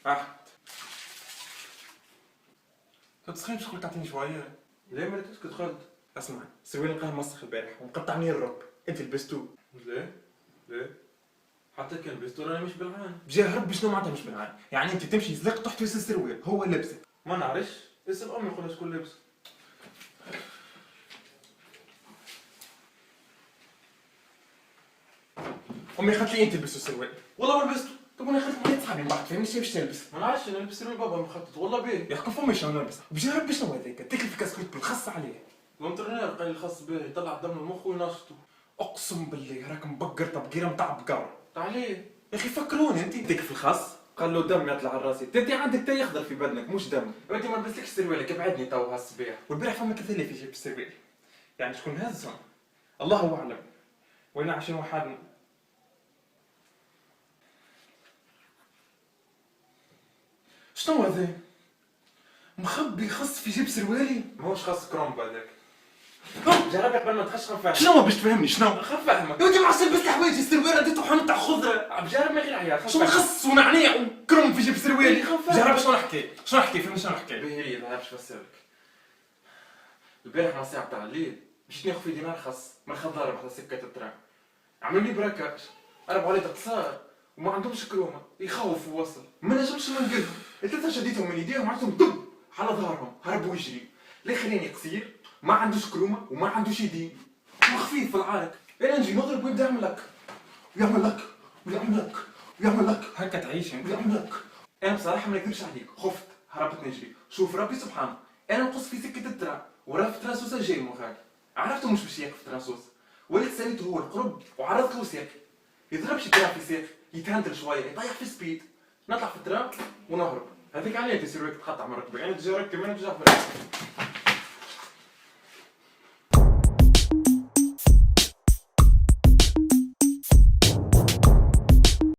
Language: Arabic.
احمد تسخين باش تقول تعطيني شويه. ليه ما تسكت خالد؟ اسمع، السروال لقاه مسخ البارح ومقطعني الرب، انت لبستوه. ليه؟ حتى كان لبسته انا مش بالعان. بجاه ربي شنو معناتها مش بالعين؟ يعني انت تمشي زلق تحت وسط السروال هو لبسك. ما نعرفش، اسال امي قولها شكون لابس. امي قالت لي انت تلبسوا السروال. والله ما لبسته. طب انا خليت معايا صحابي من بعد فهمني شي باش نلبس. ما نعرفش انا لبس سروال بابا مخطط والله بيه. يحكم فمي شنو نلبس، بجاه ربي شنو هذاك؟ تاكل في كاسكوت بالخص عليه. الانترنير قال لي خاص به يطلع الدم من المخ وينشطه. اقسم بالله راك مبقر طبقيره متاع بقر. عليه؟ يا اخي فكروني انت ديك في الخاص قال له دم يطلع على راسي، انت عندك تا يخضر في بدنك مش دم. انت ما لبستلكش سروالك ابعدني تو هالصباح. والبارح فما 3000 يجيب السروال، يعني شكون هزهم؟ الله اعلم. وين عشان واحد شنو هذا؟ مخبي خص في جيب سروالي؟ ماهوش خاص كرومب هذاك. جرب قبل ما تخش خفاح. شنو باش تفهمني شنو؟ خفاحمك. يا ودي ما عرفتش لبست حوايج السروال اديته حنط على خضره. بجرب ما غير عيال. شنو خص ونعناع وكرم في جيب سروالي؟ خفاف. جرب شنو نحكي؟ شنو نحكي؟ فهمني شنو نحكي؟ باهي ما نعرفش نفسرك. البارح مع الساعة تاع الليل مشيت ناخذ في دينار خاص من الخضار على سكة الترام. عملوا لي براكاج، قربوا علي قصار وما عندهمش كرومة، يخوفوا وصل، ما نجمش ننقلهم، الثلاثة شديتهم من يديهم عطيتهم دب على ظهرهم، هربوا يجري، لا خليني قصير، ما عندوش كرومة وما عندوش يدين، وخفيف في العارك، انا نجي نضرب ويبدا يعمل لك ويعمل لك ويعمل لك ويعمل لك هكا تعيش انت. ويعمل لك. انا بصراحة ما نكذبش عليك، خفت، هربت نجري، شوف ربي سبحانه، انا نقص في سكة الترام، وراه في ترانسوسة جاي مخاك، عرفته مش باش ياكل في ترانسوس، وليت ساليته هو القرب وعرضت له ساك، يضربش الترام في ساك، يتهندل شوية، يطيح في سبيد، نطلع في الترام ونهرب، هذيك عليه انت سيرويك تقطع من ركبي، انا تجي ركب انا تجي